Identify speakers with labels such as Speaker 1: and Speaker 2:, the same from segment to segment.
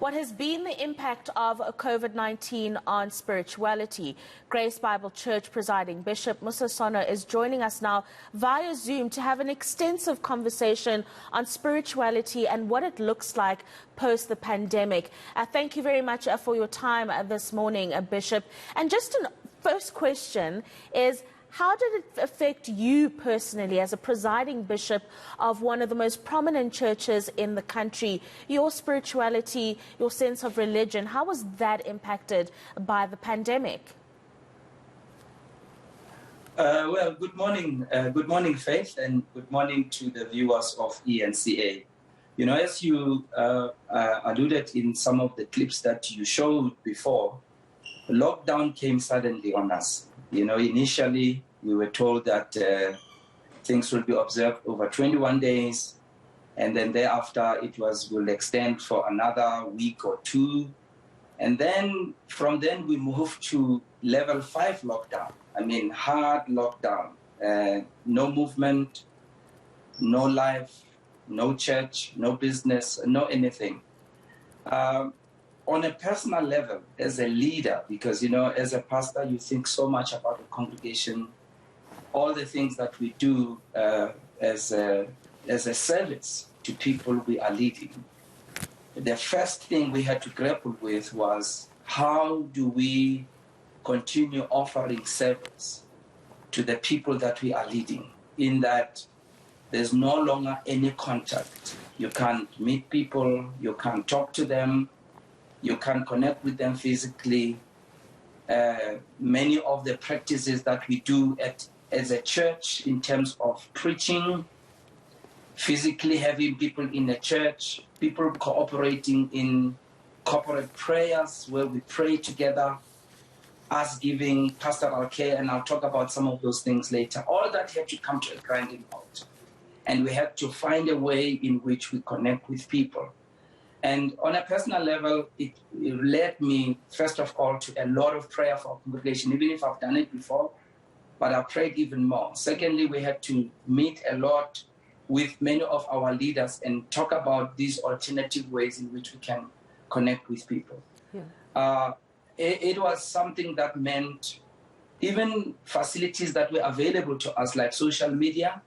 Speaker 1: What has been the impact of COVID-19 on spirituality? Grace Bible Church Presiding Bishop Mosa Sono is joining us now via Zoom to have an extensive conversation on spirituality and what it looks like post the pandemic. Thank you very much for your time this morning, Bishop. And just a first question is, how did it affect you personally as a presiding bishop of one of the most prominent churches in the country? Your spirituality, your sense of religion, how was that impacted by the pandemic?
Speaker 2: Well, good morning, Faith, and good morning to the viewers of ENCA. You know, as you alluded in some of the clips that you showed before, lockdown came suddenly on us. You know, initially we were told that things will be observed over 21 days, and then thereafter it will extend for another week or two. And then from then we moved to level 5 lockdown. I mean, hard lockdown, no movement, no life, no church, no business, no anything. On a personal level, as a leader, because, you know, as a pastor, you think so much about the congregation, all the things that we do as a service to people we are leading. The first thing we had to grapple with was, how do we continue offering service to the people that we are leading, in that there's no longer any contact. You can't meet people, you can't talk to them, you can connect with them physically. Many of the practices that we do as a church in terms of preaching, physically having people in the church, people cooperating in corporate prayers where we pray together, us giving pastoral care, and I'll talk about some of those things later. All that had to come to a grinding halt. And we had to find a way in which we connect with people. And on a personal level, it led me, first of all, to a lot of prayer for our congregation, even if I've done it before, but I prayed even more. Secondly, we had to meet a lot with many of our leaders and talk about these alternative ways in which we can connect with people. Yeah. It was something that meant even facilities that were available to us, like social media,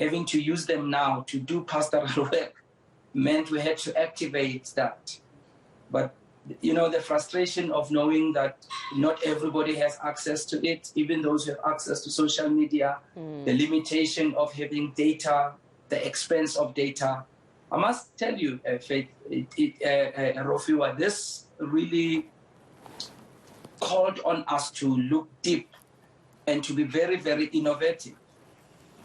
Speaker 2: having to use them now to do pastoral work, meant we had to activate that. But, you know, the frustration of knowing that not everybody has access to it, even those who have access to social media, the limitation of having data, the expense of data. I must tell you, Faith, Rofiwa, this really called on us to look deep and to be very, very innovative.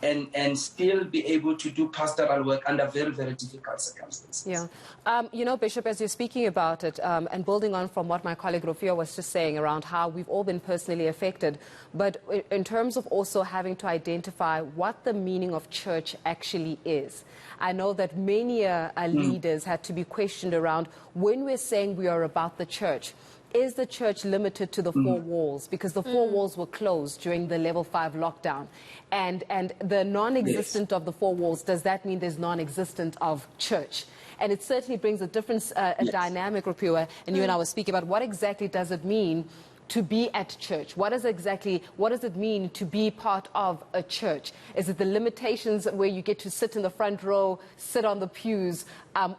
Speaker 2: And still be able to do pastoral work under very, very difficult circumstances.
Speaker 3: Yeah. You know, Bishop, as you're speaking about it, and building on from what my colleague Rofia was just saying around how we've all been personally affected, but in terms of also having to identify what the meaning of church actually is. I know that many leaders had to be questioned around, when we're saying we are about the church, is the church limited to the four walls? Because the four walls were closed during the level 5 lockdown. And the non-existent of the four walls, does that mean there's non-existent of church? And it certainly brings a different dynamic, Rupua, and you and I were speaking about what exactly does it mean to be at church? What does it mean to be part of a church? Is it the limitations where you get to sit in the front row, sit on the pews,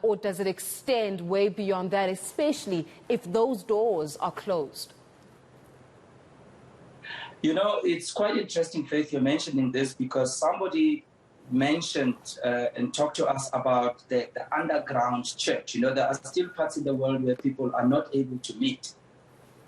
Speaker 3: or does it extend way beyond that, especially if those doors are closed?
Speaker 2: You know, it's quite interesting, Faith, you're mentioning this, because somebody mentioned and talked to us about the underground church. You know, there are still parts in the world where people are not able to meet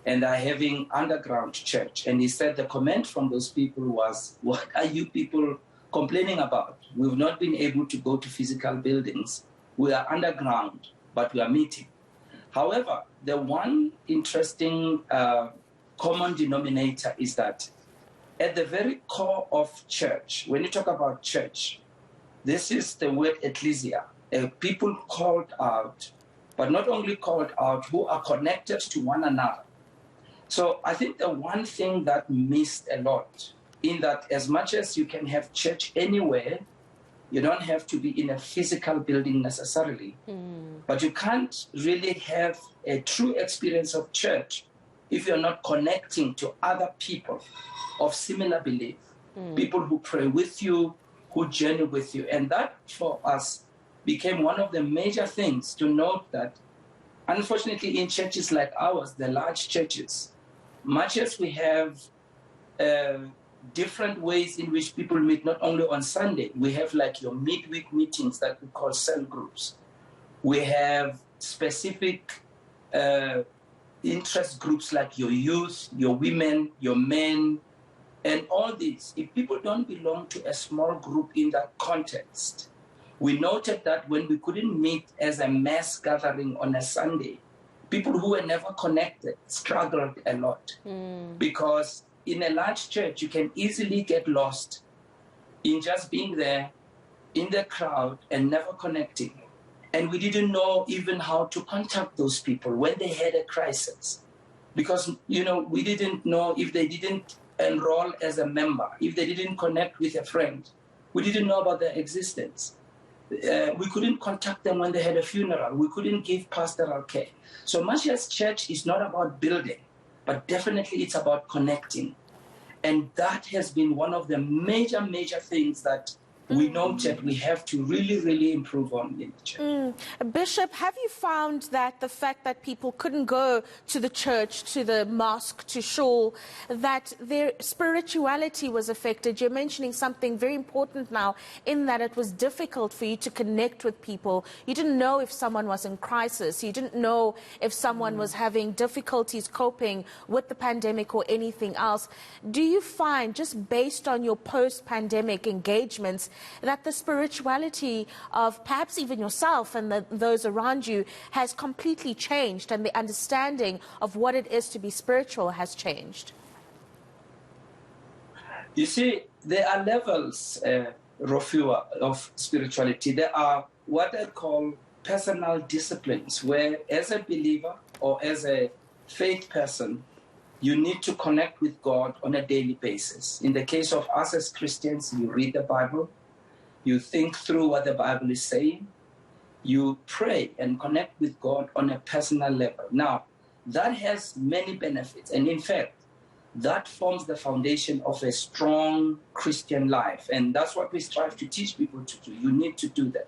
Speaker 2: and are having underground church. And he said the comment from those people was, what are you people complaining about? We've not been able to go to physical buildings. We are underground, but we are meeting. However, the one interesting common denominator is that at the very core of church, when you talk about church, this is the word ecclesia, people called out, but not only called out, who are connected to one another. So I think the one thing that missed a lot, in that as much as you can have church anywhere, You don't have to be in a physical building necessarily. But you can't really have a true experience of church if you're not connecting to other people of similar belief, people who pray with you, who journey with you. And that, for us, became one of the major things to note that, unfortunately, in churches like ours, the large churches, much as we have different ways in which people meet, not only on Sunday, we have like your midweek meetings that we call cell groups. We have specific interest groups like your youth, your women, your men, and all these. If people don't belong to a small group in that context, we noted that when we couldn't meet as a mass gathering on a Sunday, people who were never connected struggled a lot. Because in a large church, you can easily get lost in just being there in the crowd and never connecting. And we didn't know even how to contact those people when they had a crisis. Because, we didn't know if they didn't enroll as a member, if they didn't connect with a friend. We didn't know about their existence. We couldn't contact them when they had a funeral. We couldn't give pastoral care. So much as church is not about building, but definitely it's about connecting. And that has been one of the major, major things that we noted we have to really, really improve on in the church.
Speaker 1: Bishop, have you found that the fact that people couldn't go to the church, to the mosque, to shul, that their spirituality was affected? You're mentioning something very important now, in that it was difficult for you to connect with people. You didn't know if someone was in crisis. You didn't know if someone was having difficulties coping with the pandemic or anything else. Do you find, just based on your post-pandemic engagements, that the spirituality of perhaps even yourself and those around you has completely changed, and the understanding of what it is to be spiritual has changed?
Speaker 2: You see, there are levels, Rofua, of spirituality. There are what I call personal disciplines, where as a believer or as a faith person, you need to connect with God on a daily basis. In the case of us as Christians, you read the Bible, you think through what the Bible is saying, you pray and connect with God on a personal level. Now, that has many benefits. And in fact, that forms the foundation of a strong Christian life. And that's what we strive to teach people to do. You need to do that.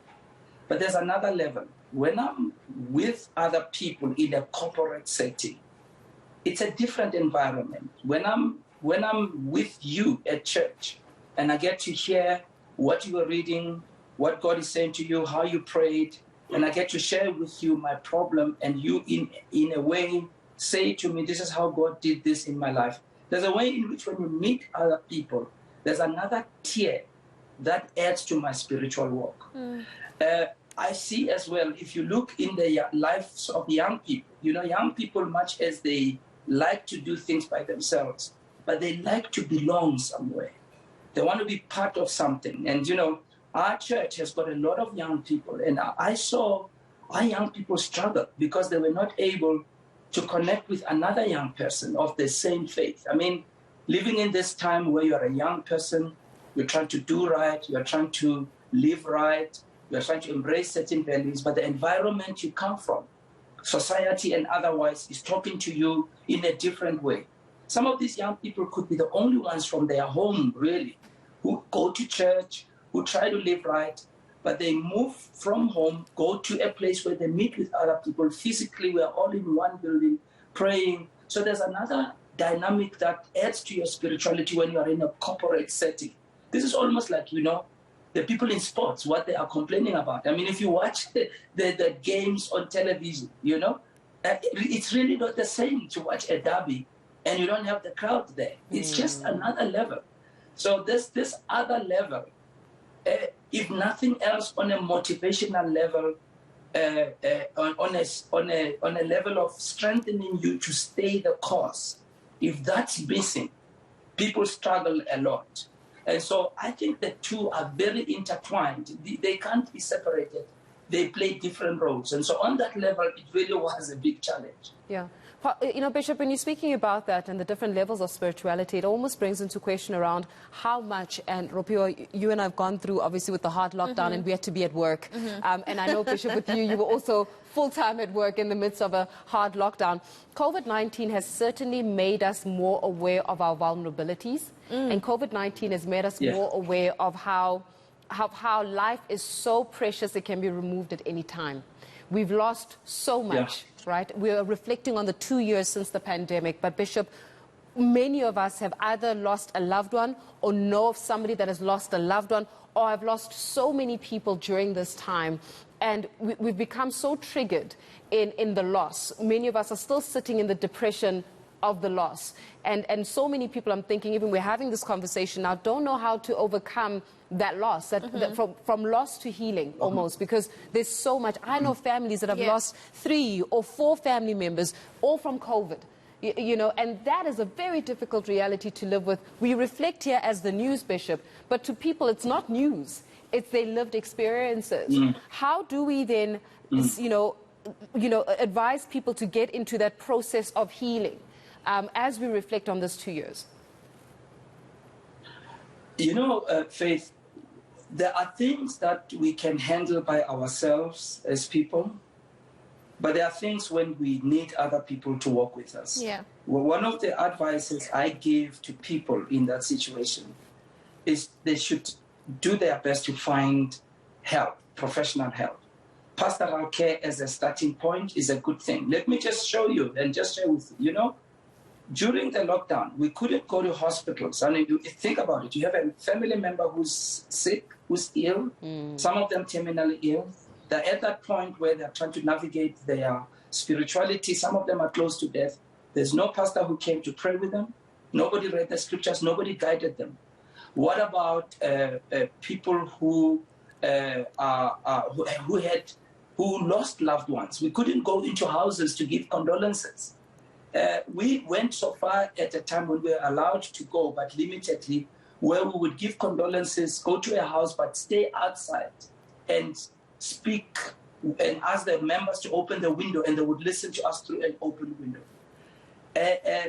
Speaker 2: But there's another level. When I'm with other people in a corporate setting, it's a different environment. When I'm with you at church and I get to hear what you are reading, what God is saying to you, how you prayed, and I get to share with you my problem, and you in a way say to me, this is how God did this in my life. There's a way in which when you meet other people, there's another tier that adds to my spiritual walk. I see as well, if you look in the lives of young people, young people, much as they like to do things by themselves, but they like to belong somewhere. They want to be part of something. And, our church has got a lot of young people. And I saw our young people struggle because they were not able to connect with another young person of the same faith. I mean, living in this time where you're a young person, you're trying to do right, you're trying to live right, you're trying to embrace certain values, but the environment you come from, society and otherwise, is talking to you in a different way. Some of these young people could be the only ones from their home, really, who go to church, who try to live right, but they move from home, go to a place where they meet with other people. Physically, we're all in one building, praying. So there's another dynamic that adds to your spirituality when you are in a corporate setting. This is almost like, the people in sports, what they are complaining about. I mean, if you watch the games on television, it's really not the same to watch a derby and you don't have the crowd there. It's just another level. So there's this other level, if nothing else, on a motivational level, on a level of strengthening you to stay the course. If that's missing, people struggle a lot. And so I think the two are very intertwined. They can't be separated. they play different roles. And so on that level, it really was a big challenge.
Speaker 3: Yeah. You know, Bishop, when you're speaking about that and the different levels of spirituality, it almost brings into question around how much, and Ropio, you and I have gone through, obviously, with the hard lockdown, and we had to be at work. And I know, Bishop, with you, you were also full-time at work in the midst of a hard lockdown. COVID-19 has certainly made us more aware of our vulnerabilities, and COVID-19 has made us more aware of how life is so precious it can be removed at any time. We've lost so much, right? We are reflecting on the 2 years since the pandemic. But Bishop, many of us have either lost a loved one or know of somebody that has lost a loved one, or have lost so many people during this time. And we've become so triggered in the loss. Many of us are still sitting in the depression of the loss. And so many people, I'm thinking, even we're having this conversation now, don't know how to overcome that loss, that from loss to healing almost, because there's so much. I know families that have lost 3 or 4 family members, all from COVID. You know, and that is a very difficult reality to live with. We reflect here as the news, Bishop, but to people it's not news. It's their lived experiences. How do we then, you know, advise people to get into that process of healing as we reflect on this 2 years?
Speaker 2: You know, Faith, there are things that we can handle by ourselves as people, but there are things when we need other people to work with us.
Speaker 1: Yeah.
Speaker 2: Well, one of the advices I give to people in that situation is they should do their best to find help, professional help. Pastoral care as a starting point is a good thing. Let me just show you and just share with you, you know, during the lockdown, we couldn't go to hospitals. I mean, you think about it. You have a family member who's sick, who's ill, some of them terminally ill. They're at that point where they're trying to navigate their spirituality. Some of them are close to death. There's no pastor who came to pray with them. Nobody read the scriptures. Nobody guided them. What about people who lost loved ones? We couldn't go into houses to give condolences. We went so far at a time when we were allowed to go, but limitedly, where we would give condolences, go to a house, but stay outside and speak and ask the members to open the window, and they would listen to us through an open window.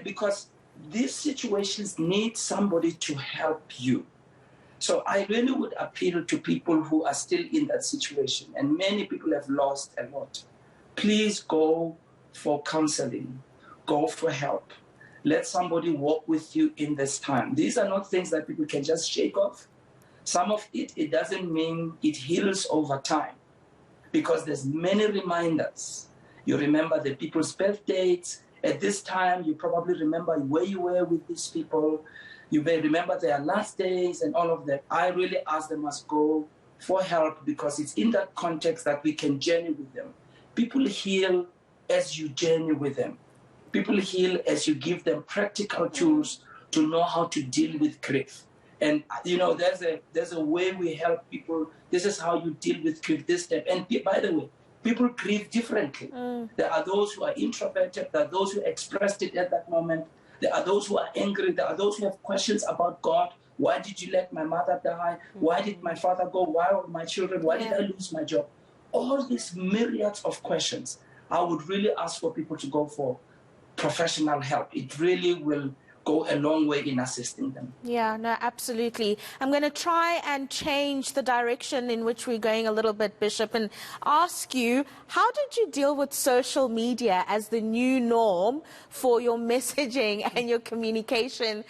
Speaker 2: Because these situations need somebody to help you. So I really would appeal to people who are still in that situation, and many people have lost a lot. Please go for counseling. Go for help. Let somebody walk with you in this time. These are not things that people can just shake off. Some of it doesn't mean it heals over time, because there's many reminders. You remember the people's birth dates. At this time, you probably remember where you were with these people. You may remember their last days and all of that. I really ask them to go for help, because it's in that context that we can journey with them. People heal as you journey with them. People heal as you give them practical tools to know how to deal with grief. And, you know, there's a way we help people. This is how you deal with grief, this step. And by the way, people grieve differently. There are those who are introverted. There are those who expressed it at that moment. There are those who are angry. There are those who have questions about God. Why did you let my mother die? Why did my father go? Why were my children? Why did I lose my job? All these myriads of questions, I would really ask for people to go for professional help. It really will go a long way in assisting them.
Speaker 1: Yeah, no, absolutely. I'm going to try and change the direction in which we're going a little bit, Bishop, and ask you, how did you deal with social media as the new norm for your messaging and your communication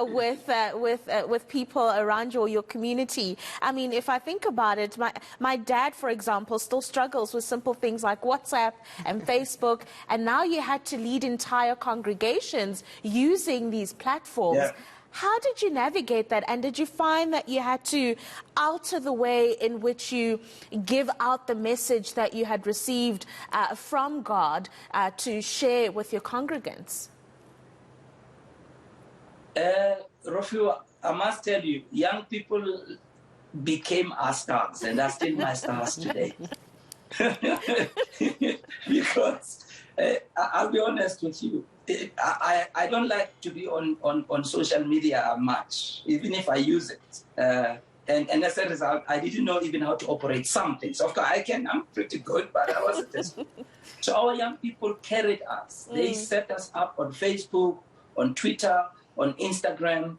Speaker 1: with people around you or your community? I mean, if I think about it, my dad, for example, still struggles with simple things like WhatsApp and Facebook, and now you had to lead entire congregations using these platforms.
Speaker 2: Yeah.
Speaker 1: How did you navigate that? And did you find that you had to alter the way in which you give out the message that you had received from God to share with your congregants?
Speaker 2: Rofio, I must tell you, young people became our stars, and are still my stars today. Because I'll be honest with you, I don't like to be on social media much, even if I use it. And as a result, I didn't know even how to operate some things. Of course, I'm pretty good, but I wasn't as good. So our young people carried us. They set us up on Facebook, on Twitter, on Instagram.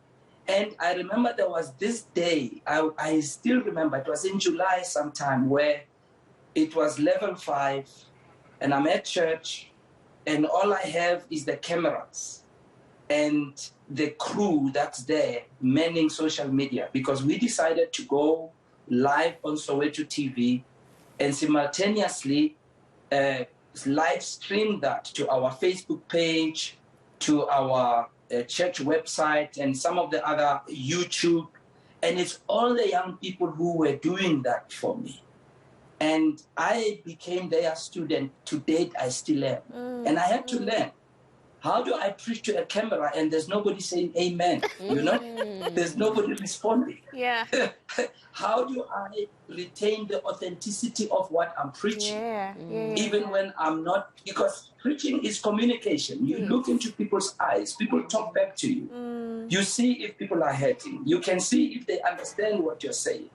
Speaker 2: And I remember there was this day, I still remember, it was in July sometime, where it was level 5, and I'm at church, and all I have is the cameras and the crew that's there manning social media, because we decided to go live on Soweto TV and simultaneously live stream that to our Facebook page, to our church website, and some of the other YouTube. And it's all the young people who were doing that for me. And I became their student. To date, I still am. And I had to learn. How do I preach to a camera and there's nobody saying amen? You know? There's nobody responding.
Speaker 1: Yeah.
Speaker 2: How do I retain the authenticity of what I'm preaching? Even when I'm not, because preaching is communication. You look into people's eyes, people talk back to you. You see if people are hurting. You can see if they understand what you're saying.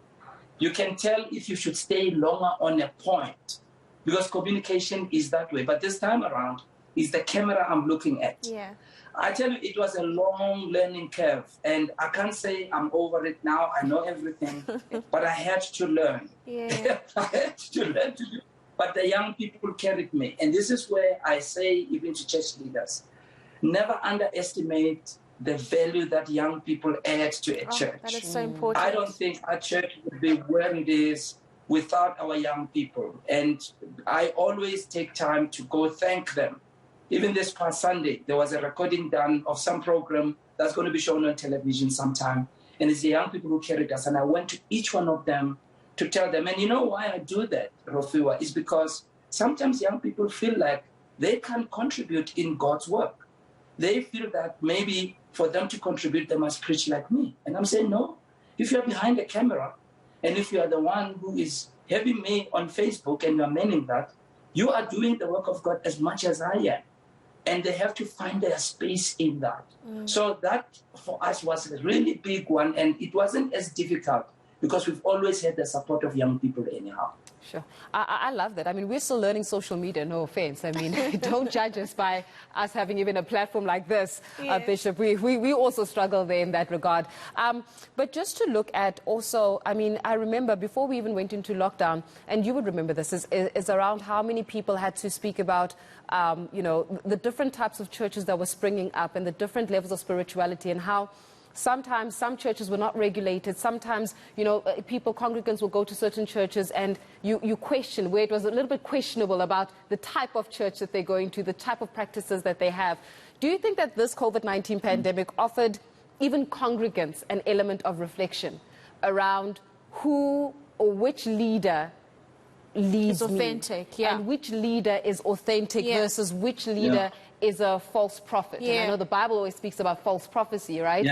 Speaker 2: You can tell if you should stay longer on a point, because communication is that way. But this time around, is the camera I'm looking at. Yeah. I tell you, it was a long learning curve, and I can't say I'm over it now. I know everything, but I had to learn. Yeah. I had to learn to do. But the young people carried me, and this is where I say, even to church leaders, never underestimate the value that young people add to a church.
Speaker 1: That is so important.
Speaker 2: I don't think our church would be where it is without our young people, and I always take time to go thank them. Even this past Sunday, there was a recording done of some program that's going to be shown on television sometime. And it's the young people who carried us. And I went to each one of them to tell them. And you know why I do that, Rofiwa? Is because sometimes young people feel like they can't contribute in God's work. They feel that maybe for them to contribute, they must preach like me. And I'm saying, no. If you're behind the camera, and if you are the one who is having me on Facebook and you're manning that, you are doing the work of God as much as I am. And they have to find their space in that. So that for us was a really big one, and it wasn't as difficult because we've always had the support of young people anyhow.
Speaker 3: Sure. I love that. I mean, we're still learning social media, no offense. I mean, don't judge us by us having even a platform like this, Bishop. We also struggle there in that regard. But just to look at also, I mean, I remember before we even went into lockdown, and you would remember this, is around how many people had to speak about, you know, the different types of churches that were springing up and the different levels of spirituality, and how sometimes some churches were not regulated. Sometimes, you know, congregants will go to certain churches and you question where it was a little bit questionable about the type of church that they're going to, the type of practices that they have. Do you think that this COVID-19 pandemic offered even congregants an element of reflection around who or which leader leads
Speaker 1: authentic,
Speaker 3: me, and which leader is authentic versus which leader is a false prophet? And I know the Bible always speaks about false prophecy, right?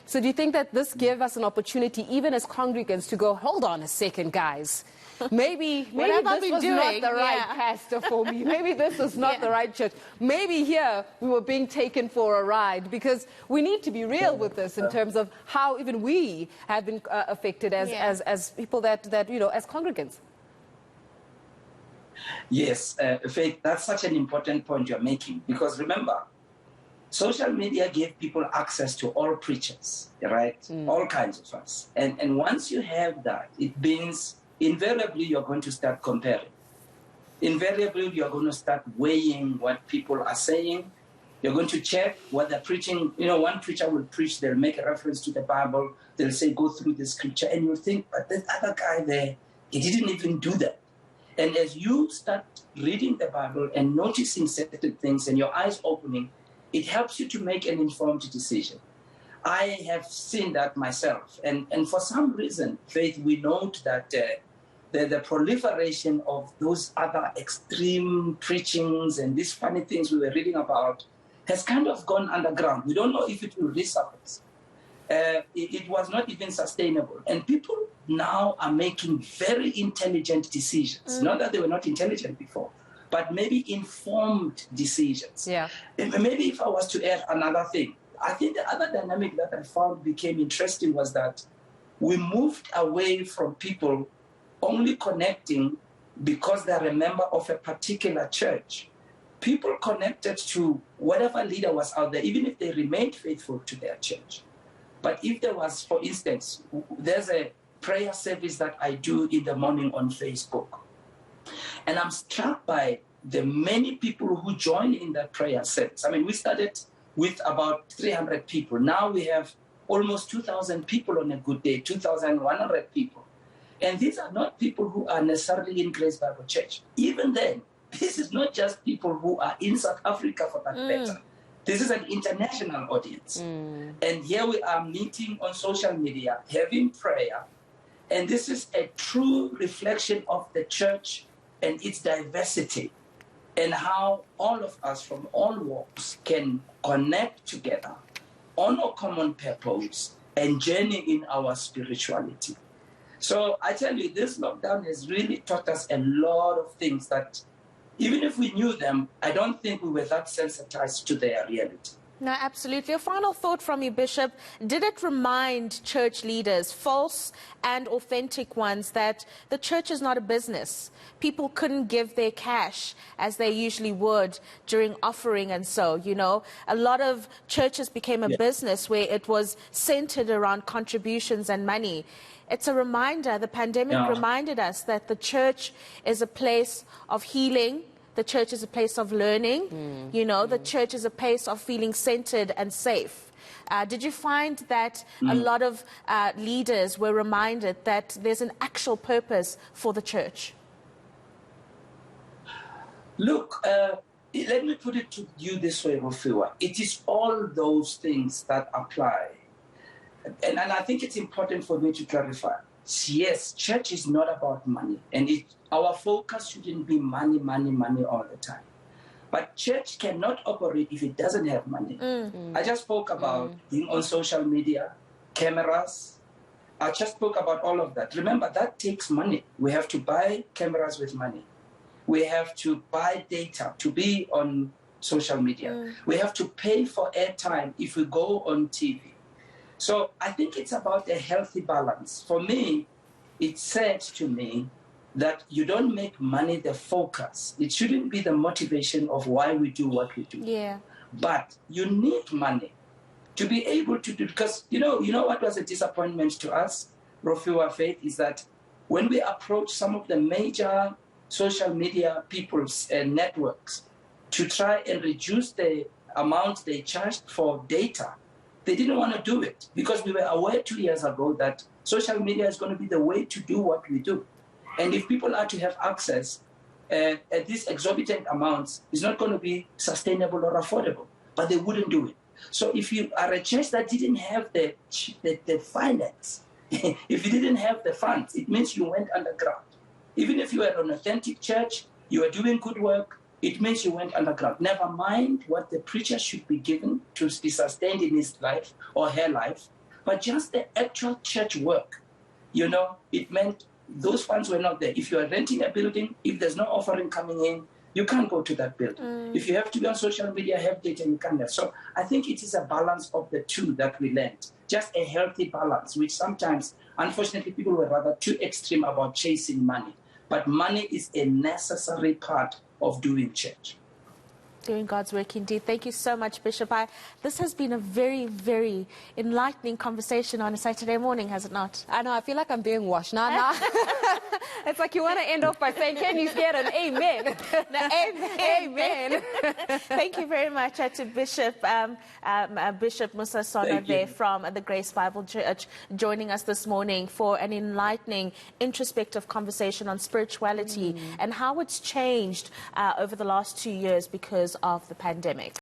Speaker 3: So do you think that this gave us an opportunity, even as congregants, to go, hold on a second, guys. Maybe this was not the right pastor for me. Maybe this was not the right church. Maybe here we were being taken for a ride, because we need to be real with this in terms of how even we have been affected as people that, you know, as congregants.
Speaker 2: Yes, Faith, that's such an important point you're making, because remember, social media gave people access to all preachers, right? All kinds of us. And once you have that, it means invariably you're going to start comparing. Invariably, you're going to start weighing what people are saying. You're going to check what they're preaching. You know, one preacher will preach, they'll make a reference to the Bible, they'll say, go through the scripture, and you'll think, but that other guy there, he didn't even do that. And as you start reading the Bible and noticing certain things and your eyes opening, it helps you to make an informed decision. I have seen that myself. And for some reason, Faith, we note that the proliferation of those other extreme preachings and these funny things we were reading about has kind of gone underground. We don't know if it will resurface. It was not even sustainable. And people now are making very intelligent decisions. Not that they were not intelligent before, but maybe informed decisions. Maybe if I was to add another thing, I think the other dynamic that I found became interesting was that we moved away from people only connecting because they're a member of a particular church. People connected to whatever leader was out there, even if they remained faithful to their church. But if there was, for instance, there's a prayer service that I do in the morning on Facebook. And I'm struck by the many people who join in that prayer service. I mean, we started with about 300 people. Now we have almost 2,000 people on a good day, 2,100 people. And these are not people who are necessarily in Grace Bible Church. Even then, this is not just people who are in South Africa for that matter. This is an international audience. And here we are meeting on social media, having prayer. And this is a true reflection of the church and its diversity, and how all of us from all walks can connect together on a common purpose and journey in our spirituality. So I tell you, this lockdown has really taught us a lot of things that even if we knew them, I don't think we were that sensitized to their reality.
Speaker 1: No, absolutely. A final thought from you, Bishop. Did it remind church leaders, false and authentic ones, that the church is not a business? People couldn't give their cash as they usually would during offering and so, you know. A lot of churches became a business where it was centered around contributions and money. It's a reminder, the pandemic reminded us that the church is a place of healing. The church is a place of learning, you know, the church is a place of feeling centered and safe. Did you find that a lot of leaders were reminded that there's an actual purpose for the church?
Speaker 2: Look, let me put it to you this way, Rofiwa. It is all those things that apply. And I think it's important for me to clarify. Yes, church is not about money, and our focus shouldn't be money, money, money all the time. But church cannot operate if it doesn't have money. I just spoke about being on social media, cameras. I just spoke about all of that. Remember, that takes money. We have to buy cameras with money. We have to buy data to be on social media. We have to pay for airtime if we go on TV. So I think it's about a healthy balance. For me, it said to me that you don't make money the focus. It shouldn't be the motivation of why we do what we do.
Speaker 1: Yeah.
Speaker 2: But you need money to be able to do, because you know what was a disappointment to us, Rofiwa Faith, is that when we approached some of the major social media people's networks to try and reduce the amount they charged for data, they didn't want to do it because we were aware 2 years ago that social media is going to be the way to do what we do. And if people are to have access at these exorbitant amounts, it's not going to be sustainable or affordable, but they wouldn't do it. So if you are a church that didn't have the finance, if you didn't have the funds, it means you went underground. Even if you were an authentic church, you are doing good work, it means you went underground. Never mind what the preacher should be given to be sustained in his life or her life, but just the actual church work. You know, it meant those funds were not there. If you are renting a building, if there's no offering coming in, you can't go to that building. If you have to be on social media, have data, you can't. So I think it is a balance of the two that we learned. Just a healthy balance, which sometimes, unfortunately, people were rather too extreme about chasing money. But money is a necessary part of doing church.
Speaker 1: Doing God's work indeed. Thank you so much, Bishop. This has been a very, very enlightening conversation on a Saturday morning, has it not?
Speaker 3: I know, I feel like I'm being washed. Nah. It's like you want to end off by saying, can you get an amen?
Speaker 1: Amen. Thank you very much to Bishop, Bishop Mosa Sono there from the Grace Bible Church, joining us this morning for an enlightening, introspective conversation on spirituality and how it's changed over the last 2 years because of the pandemic.